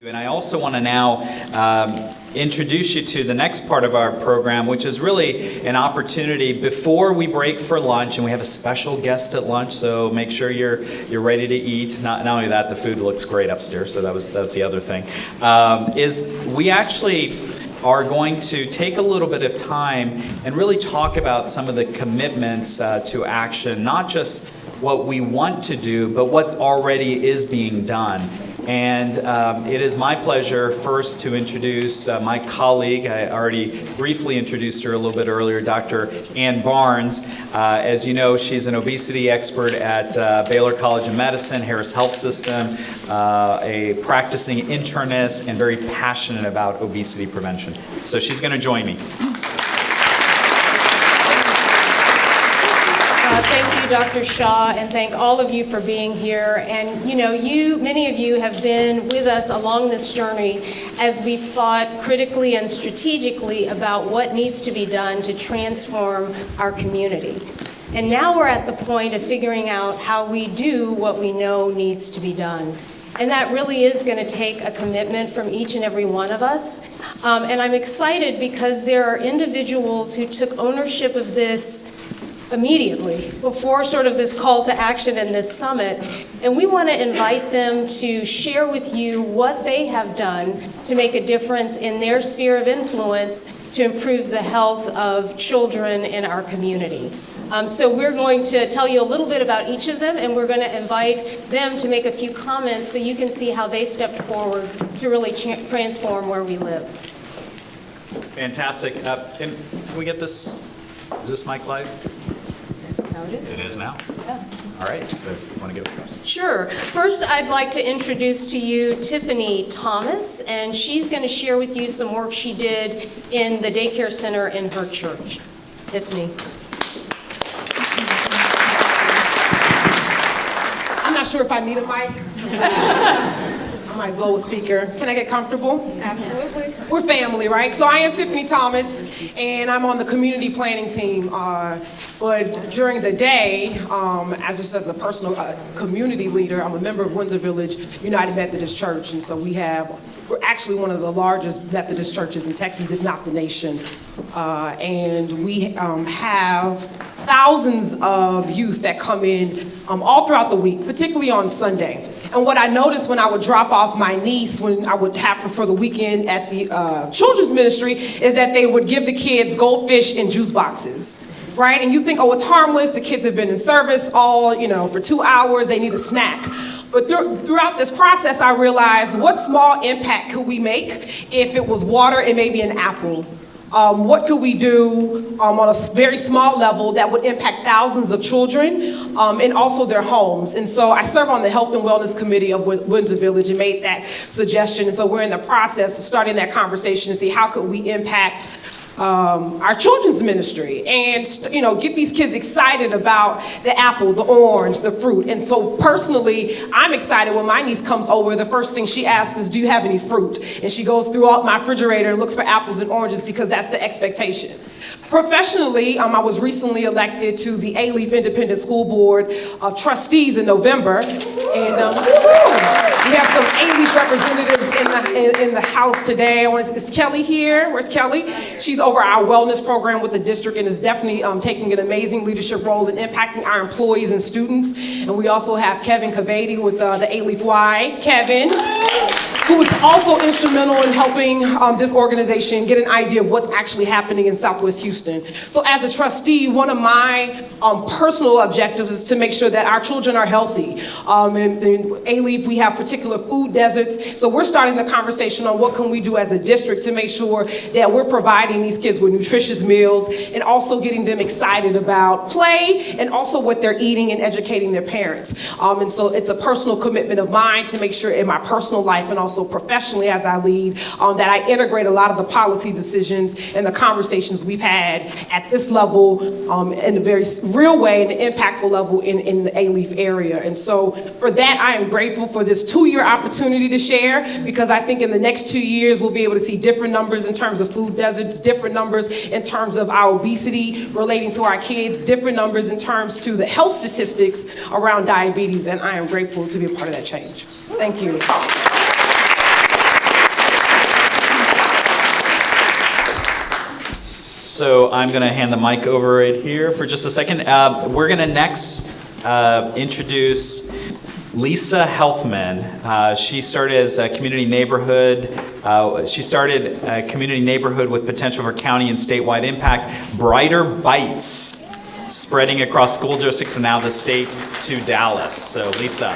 And I also want to now introduce you to the next part of our program, which is really an opportunity before we break for lunch, and we have a special guest at lunch, so make sure you're ready to eat. Not only that, the food looks great upstairs, so that's the other thing. Is we actually are going to take a little bit of time and really talk about some of the commitments to action, not just what we want to do, but what already is being done. And it is my pleasure first to introduce my colleague. I already briefly introduced her a little bit earlier, Dr. Ann Barnes. As you know, she's an obesity expert at Baylor College of Medicine, Harris Health System, a practicing internist, and very passionate about obesity prevention. So she's going to join me. Thank you, Dr. Shaw, and thank all of you for being here. And many of you have been with us along this journey as we've thought critically and strategically about what needs to be done to transform our community. And now we're at the point of figuring out how we do what we know needs to be done. And that really is going to take a commitment from each and every one of us. And I'm excited because there are individuals who took ownership of this immediately before sort of this call to action and this summit. And we want to invite them to share with you what they have done to make a difference in their sphere of influence to improve the health of children in our community. So we're going to tell you a little bit about each of them, and we're going to invite them to make a few comments so you can see how they stepped forward to really transform where we live. Fantastic. Can we get this? Is this mic live? It is now? Yeah. All right. So you want to go first? Sure. First, I'd like to introduce to you Tiffany Thomas, and she's going to share with you some work she did in the daycare center in her church. Tiffany. I'm not sure if I need a mic. I might blow a speaker. Can I get comfortable? Absolutely. We're family, right? So I am Tiffany Thomas, and I'm on the community planning team. But during the day, as a personal community leader, I'm a member of Windsor Village United Methodist Church, and so we're actually one of the largest Methodist churches in Texas, if not the nation. And we have thousands of youth that come in all throughout the week, particularly on Sunday. And what I noticed when I would drop off my niece, when I would have her for the weekend at the children's ministry, is that they would give the kids goldfish in juice boxes, right? And you think, oh, it's harmless. The kids have been in service for 2 hours. They need a snack. But throughout this process, I realized what small impact could we make if it was water and maybe an apple? What could we do on a very small level that would impact thousands of children and also their homes? And so I serve on the Health and Wellness Committee of Windsor Village and made that suggestion. And so we're in the process of starting that conversation to see how could we impact our children's ministry and get these kids excited about the apple, the orange, the fruit. And so personally, I'm excited when my niece comes over. The first thing she asks is, do you have any fruit? And she goes through my refrigerator and looks for apples and oranges because that's the expectation. Professionally, I was recently elected to the A-Leaf Independent School Board of Trustees in November. And we have some A-Leaf representatives in the house today. Is Kelly here? Where's Kelly? She's over our wellness program with the district and is definitely taking an amazing leadership role in impacting our employees and students. And we also have Kevin Cavady with the A-Leaf Y. Kevin, who was also instrumental in helping this organization get an idea of what's actually happening in Southwest Houston. So as a trustee, one of my personal objectives is to make sure that our children are healthy. In A-Leaf, we have particular food deserts. So we're starting the conversation on what can we do as a district to make sure that we're providing these kids with nutritious meals and also getting them excited about play and also what they're eating and educating their parents. And so it's a personal commitment of mine to make sure in my personal life and also professionally as I lead, that I integrate a lot of the policy decisions and the conversations we've had at this level in a very real way and an impactful level in the A-Leaf area. And so for that, I am grateful for this 2-year opportunity to share, because I think in the next 2 years, we'll be able to see different numbers in terms of food deserts, different numbers in terms of our obesity relating to our kids, different numbers in terms to the health statistics around diabetes, and I am grateful to be a part of that change. Thank you. So I'm going to hand the mic over right here for just a second. We're going to next introduce Lisa Healthman. She started as a community neighborhood. She started a community neighborhood with potential for county and statewide impact, Brighter Bites, spreading across school districts and now the state to Dallas. So Lisa.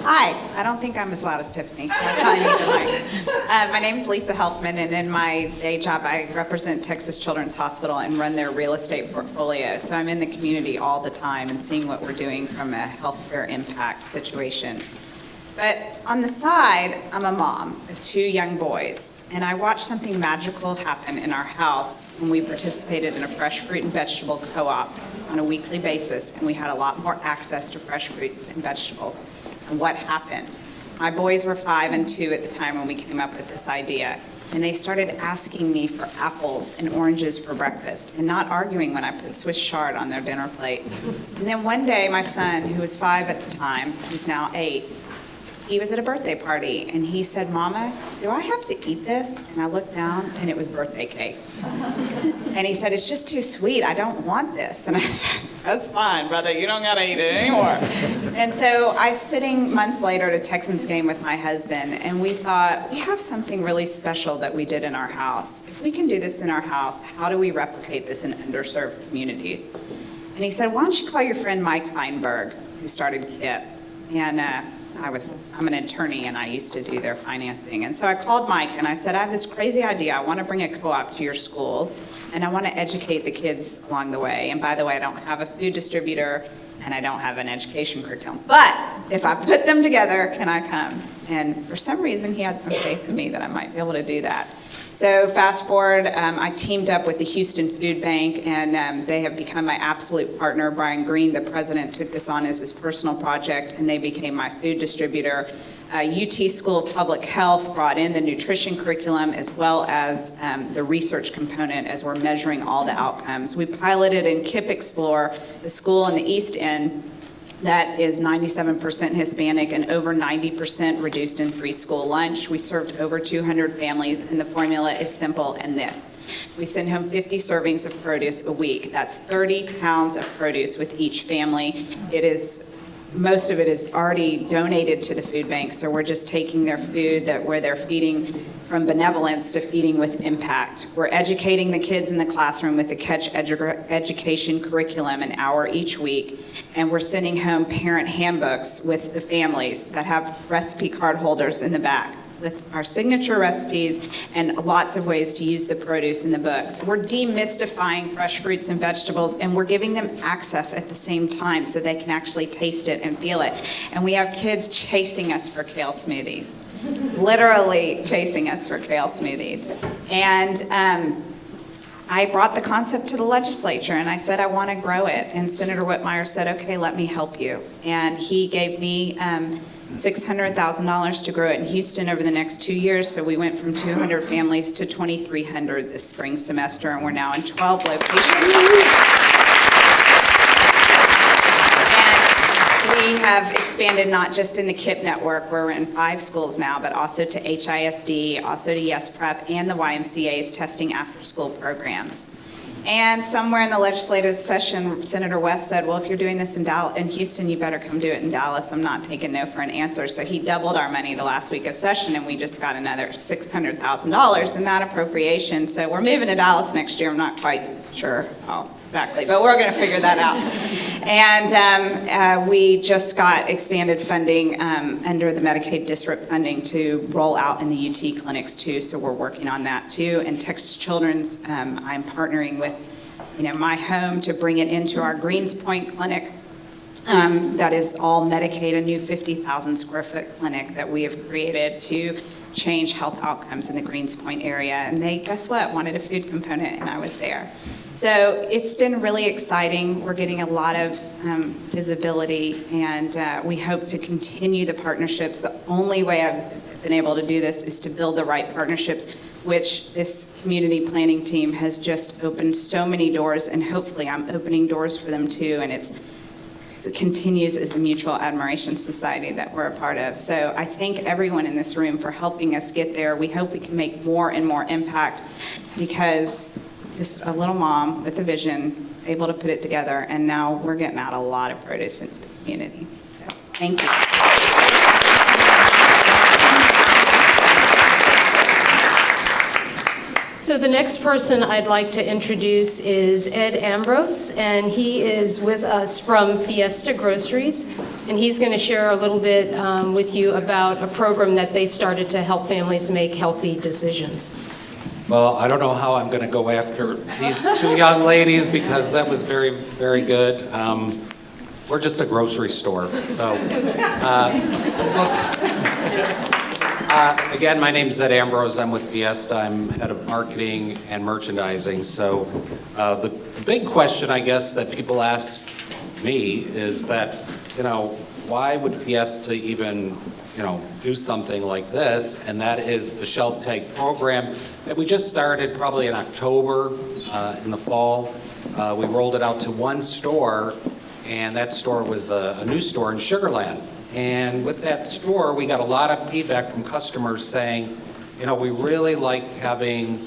Hi, I don't think I'm as loud as Tiffany, so I probably need the mic. My name is Lisa Helfman, and in my day job, I represent Texas Children's Hospital and run their real estate portfolio. So I'm in the community all the time and seeing what we're doing from a healthcare impact situation. But on the side, I'm a mom of 2 young boys, and I watched something magical happen in our house when we participated in a fresh fruit and vegetable co-op on a weekly basis, and we had a lot more access to fresh fruits and vegetables. And what happened? My boys were 5 and 2 at the time when we came up with this idea, and they started asking me for apples and oranges for breakfast and not arguing when I put Swiss chard on their dinner plate. And then one day, my son, who was 5 at the time, he's now 8, he was at a birthday party, and he said, "Mama, do I have to eat this?" And I looked down, and it was birthday cake. And he said, "It's just too sweet. I don't want this." And I said, "That's fine, brother. You don't gotta eat it anymore." And so I was sitting months later at a Texans game with my husband, and we thought, we have something really special that we did in our house. If we can do this in our house, how do we replicate this in underserved communities? And he said, "Why don't you call your friend Mike Feinberg, who started KIP?" And I'm an attorney, and I used to do their financing. And so I called Mike and I said, "I have this crazy idea. I want to bring a co-op to your schools, and I want to educate the kids along the way. And by the way, I don't have a food distributor, and I don't have an education curriculum. But if I put them together, can I come?" And for some reason, he had some faith in me that I might be able to do that. So fast forward, I teamed up with the Houston Food Bank, and they have become my absolute partner. Brian Green, the president, took this on as his personal project, and they became my food distributor. UT School of Public Health brought in the nutrition curriculum as well as the research component as we're measuring all the outcomes. We piloted in KIP Explore, the school in the East End that is 97% Hispanic and over 90% reduced in free school lunch. We served over 200 families, and the formula is simple and this. We send home 50 servings of produce a week. That's 30 pounds of produce with each family. Most of it is already donated to the food bank, so we're just taking their food where they're feeding from benevolence to feeding with impact. We're educating the kids in the classroom with the Catch Education curriculum an hour each week, and we're sending home parent handbooks with the families that have recipe card holders in the back with our signature recipes and lots of ways to use the produce in the books. We're demystifying fresh fruits and vegetables, and we're giving them access at the same time so they can actually taste it and feel it. And we have kids chasing us for kale smoothies, literally chasing us for kale smoothies. And I brought the concept to the legislature, and I said I want to grow it. And Senator Whitmire said, "Okay, let me help you." And he gave me $600,000 to grow it in Houston over the next 2 years. So we went from 200 families to 2,300 this spring semester, and we're now in 12 locations. And we have expanded not just in the KIP network, where we're in 5 schools now, but also to HISD, also to Yes Prep, and the YMCA's testing after-school programs. And somewhere in the legislative session, Senator West said, "Well, if you're doing this in Houston, you better come do it in Dallas. I'm not taking no for an answer." So he doubled our money the last week of session, and we just got another $600,000 in that appropriation. So we're moving to Dallas next year. I'm not quite sure how exactly, but we're going to figure that out. And we just got expanded funding under the Medicaid DSRIP funding to roll out in the UT clinics too, so we're working on that too. And Texas Children's, I'm partnering with my home to bring it into our Greens Point clinic. That is all Medicaid, a new 50,000 square foot clinic that we have created to change health outcomes in the Greens Point area. And they, guess what, wanted a food component, and I was there. So it's been really exciting. We're getting a lot of visibility, and we hope to continue the partnerships. The only way I've been able to do this is to build the right partnerships, which this community planning team has just opened so many doors, and hopefully I'm opening doors for them too. And it's continues as the Mutual Admiration Society that we're a part of. So I thank everyone in this room for helping us get there. We hope we can make more and more impact, because just a little mom with a vision, able to put it together, and now we're getting out a lot of produce into the community. So, thank you. So the next person I'd like to introduce is Ed Ambrose, and he is with us from Fiesta Groceries, and he's going to share a little bit with you about a program that they started to help families make healthy decisions. Well, I don't know how I'm going to go after these two young ladies, because that was very, very good. We're just a grocery store, so. Again, my name's Ed Ambrose. I'm with Fiesta. I'm head of marketing and merchandising. So the big question, I guess, that people ask me is that, why would Fiesta even, do something like this? And that is the shelf tag program that we just started probably in October in the fall. We rolled it out to one store, and that store was a new store in Sugar Land. And with that store, we got a lot of feedback from customers saying, we really like having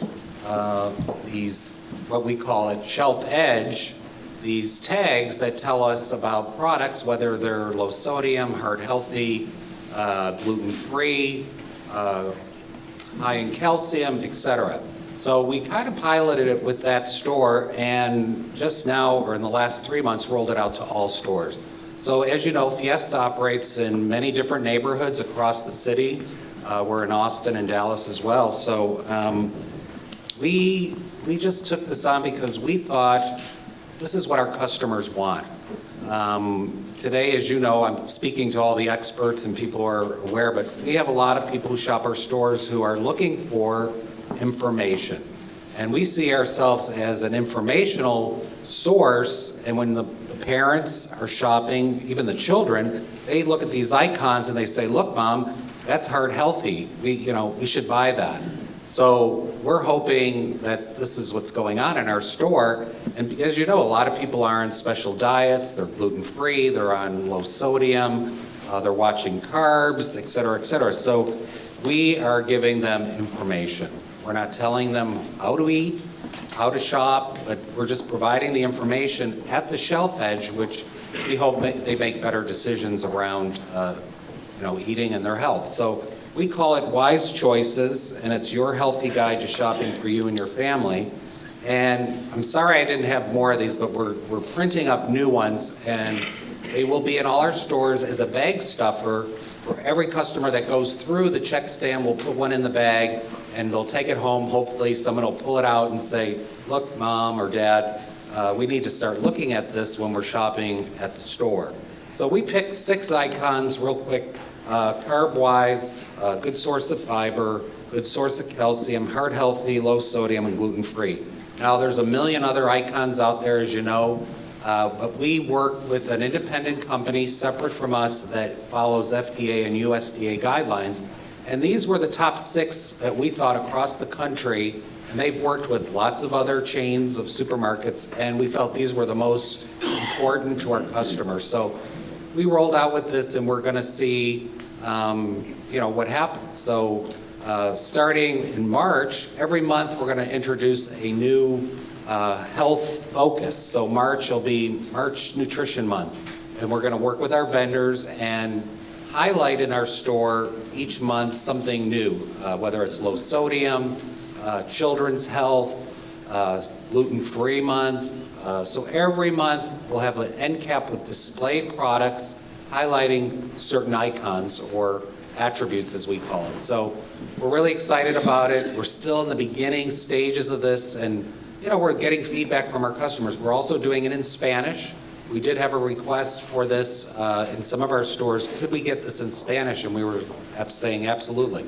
these, what we call it, shelf edge, these tags that tell us about products, whether they're low sodium, heart healthy, gluten-free, high in calcium, etc. So we kind of piloted it with that store, and just now, or in the last 3 months, rolled it out to all stores. So as you know, Fiesta operates in many different neighborhoods across the city. We're in Austin and Dallas as well. So we just took this on because we thought this is what our customers want. Today, as you know, I'm speaking to all the experts and people are aware, but we have a lot of people who shop our stores who are looking for information. And we see ourselves as an informational source, and when the parents are shopping, even the children, they look at these icons and they say, look, Mom, that's heart healthy. We should buy that. So we're hoping that this is what's going on in our store. And as you know, a lot of people are on special diets. They're gluten-free, they're on low sodium, they're watching carbs, et cetera, et cetera. So we are giving them information. We're not telling them how to eat, how to shop, but we're just providing the information at the shelf edge, which we hope they make better decisions around eating and their health. So we call it Wise Choices, and it's your healthy guide to shopping for you and your family. And I'm sorry I didn't have more of these, but we're printing up new ones, and they will be in all our stores as a bag stuffer. For every customer that goes through the check stand, we'll put one in the bag, and they'll take it home. Hopefully someone will pull it out and say, look, Mom or Dad, we need to start looking at this when we're shopping at the store. So we picked 6 icons real quick. Carb-wise, good source of fiber, good source of calcium, heart healthy, low sodium, and gluten-free. Now there's a million other icons out there, as you know, but we work with an independent company separate from us that follows FDA and USDA guidelines. And these were the top 6 that we thought across the country, and they've worked with lots of other chains of supermarkets, and we felt these were the most important to our customers. So we rolled out with this, and we're going to see, what happens. So starting in March, every month we're going to introduce a new health focus. So March will be March Nutrition Month, and we're going to work with our vendors and highlight in our store each month something new, whether it's low sodium, children's health, gluten-free month. So every month we'll have an end cap with displayed products highlighting certain icons or attributes, as we call it. So we're really excited about it. We're still in the beginning stages of this, and we're getting feedback from our customers. We're also doing it in Spanish. We did have a request for this in some of our stores. Could we get this in Spanish? And we were saying absolutely,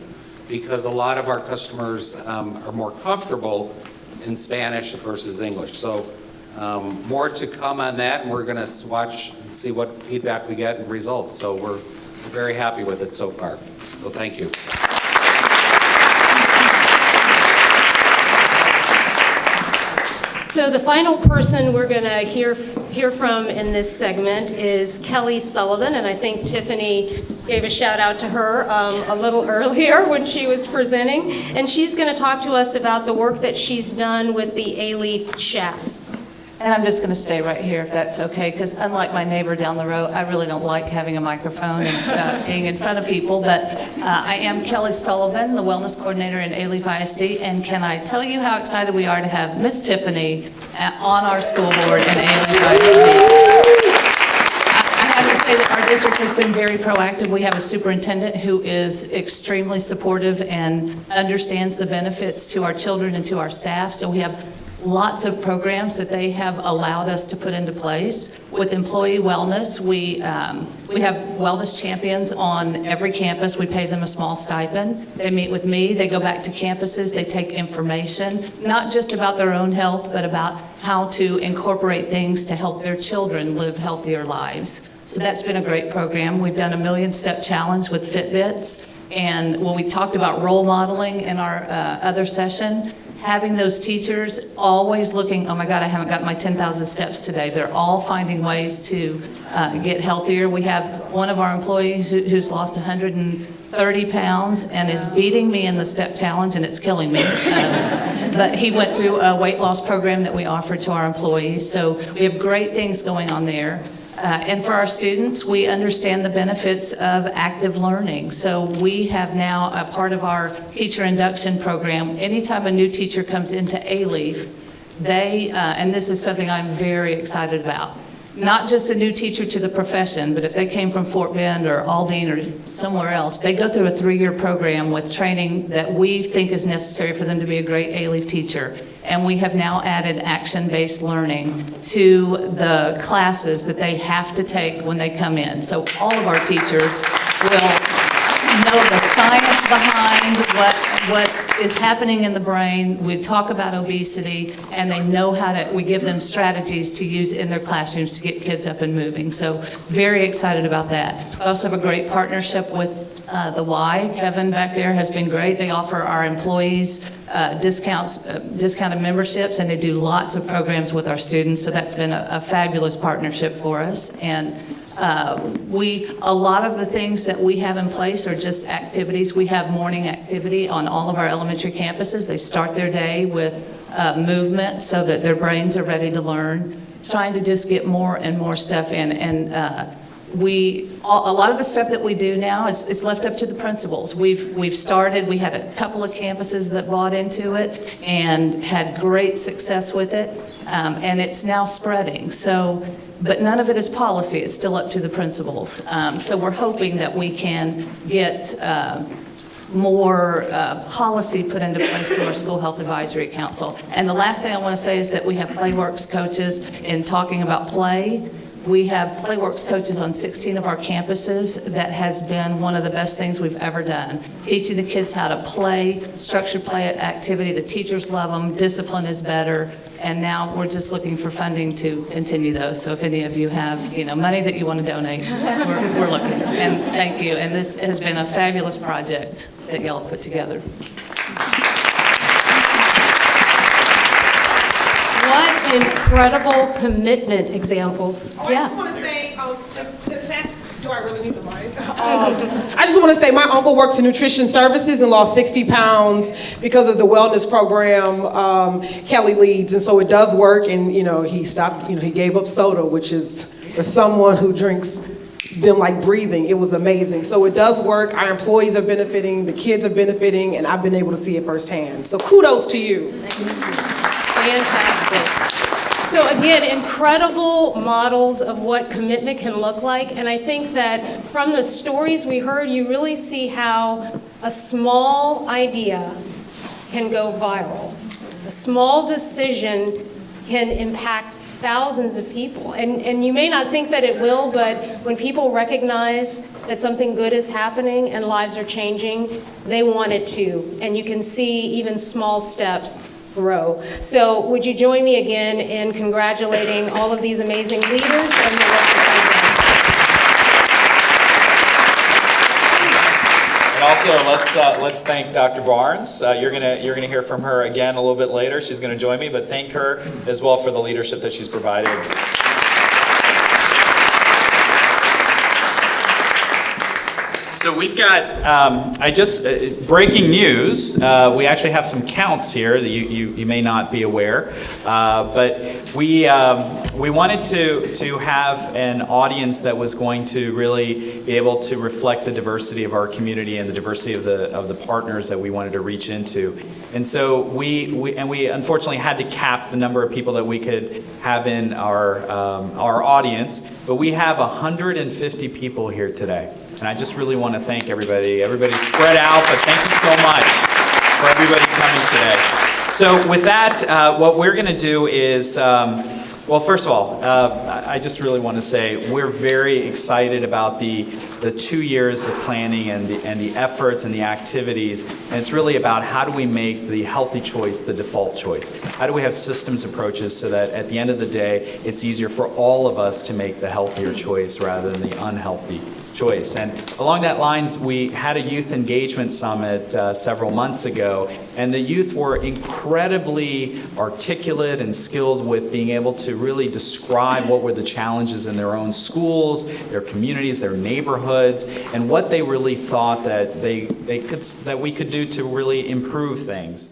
because a lot of our customers are more comfortable in Spanish versus English. So more to come on that, and we're going to watch and see what feedback we get and results. So we're very happy with it so far. So thank you. So the final person we're going to hear from in this segment is Kelly Sullivan, and I think Tiffany gave a shout out to her a little earlier when she was presenting, and she's going to talk to us about the work that she's done with the A-Leaf Chat. And I'm just going to stay right here if that's okay, because unlike my neighbor down the road, I really don't like having a microphone and being in front of people. But I am Kelly Sullivan, the Wellness Coordinator in A-Leaf ISD, and can I tell you how excited we are to have Miss Tiffany on our school board in A-Leaf ISD. I have to say that our district has been very proactive. We have a superintendent who is extremely supportive and understands the benefits to our children and to our staff. So we have lots of programs that they have allowed us to put into place. With employee wellness, we have wellness champions on every campus. We pay them a small stipend. They meet with me, they go back to campuses, they take information, not just about their own health, but about how to incorporate things to help their children live healthier lives. So that's been a great program. We've done a 1,000,000-step challenge with Fitbits. And when we talked about role modeling in our other session, having those teachers always looking, oh my God, I haven't got my 10,000 steps today. They're all finding ways to get healthier. We have one of our employees who's lost 130 pounds and is beating me in the step challenge, and it's killing me. But he went through a weight loss program that we offered to our employees. So we have great things going on there. And for our students, we understand the benefits of active learning. So we have now a part of our teacher induction program. Anytime a new teacher comes into A-Leaf, they, and this is something I'm very excited about, not just a new teacher to the profession, but if they came from Fort Bend or Aldine or somewhere else, they go through a 3-year program with training that we think is necessary for them to be a great A-Leaf teacher. And we have now added action-based learning to the classes that they have to take when they come in. So all of our teachers will know the science behind what is happening in the brain. We talk about obesity, and they know how to, we give them strategies to use in their classrooms to get kids up and moving. So very excited about that. We also have a great partnership with the Y. Kevin back there has been great. They offer our employees discounted memberships, and they do lots of programs with our students. So that's been a fabulous partnership for us. And a lot of the things that we have in place are just activities. We have morning activity on all of our elementary campuses. They start their day with movement so that their brains are ready to learn, trying to just get more and more stuff in. And a lot of the stuff that we do now is left up to the principals. We've started, we had a couple of campuses that bought into it and had great success with it, and it's now spreading. So, but none of it is policy, it's still up to the principals. So we're hoping that we can get more policy put into place through our School Health Advisory Council. And the last thing I want to say is that we have PlayWorks coaches in talking about play. We have PlayWorks coaches on 16 of our campuses. That has been one of the best things we've ever done. Teaching the kids how to play, structured play activity. The teachers love them, discipline is better, and now we're just looking for funding to continue those. So if any of you have money that you want to donate, we're looking. And thank you. And this has been a fabulous project that y'all put together. What incredible commitment examples. I just want to say, to test, do I really need the mic? I just want to say my uncle works in nutrition services and lost 60 pounds because of the wellness program Kelly leads. And so it does work. And, he stopped, he gave up soda, which is for someone who drinks them like breathing. It was amazing. So it does work. Our employees are benefiting, the kids are benefiting, and I've been able to see it firsthand. So kudos to you. Fantastic. So again, incredible models of what commitment can look like. And I think that from the stories we heard, you really see how a small idea can go viral. A small decision can impact thousands of people. And you may not think that it will, but when people recognize that something good is happening and lives are changing, they want it to. And you can see even small steps grow. So would you join me again in congratulating all of these amazing leaders and the work that And also, let's thank Dr. Barnes. You're gonna hear from her again a little bit later. She's gonna join me, but thank her as well for the leadership that she's provided. So we've got, breaking news, we actually have some counts here that you may not be aware, but we wanted to have an audience that was going to really be able to reflect the diversity of our community and the diversity of the partners that we wanted to reach into. And so we unfortunately had to cap the number of people that we could have in our audience, but we have 150 people here today. And I just really want to thank everybody. Everybody's spread out, but thank you so much for everybody coming today. So with that, what we're going to do is, well, first of all, I just really want to say we're very excited about the 2 years of planning and the efforts and the activities. And it's really about how do we make the healthy choice the default choice? How do we have systems approaches so that at the end of the day, it's easier for all of us to make the healthier choice rather than the unhealthy choice. And along that lines, we had a youth engagement summit several months ago, and the youth were incredibly articulate and skilled with being able to really describe what were the challenges in their own schools, their communities, their neighborhoods, and what they really thought that we could do to really improve things.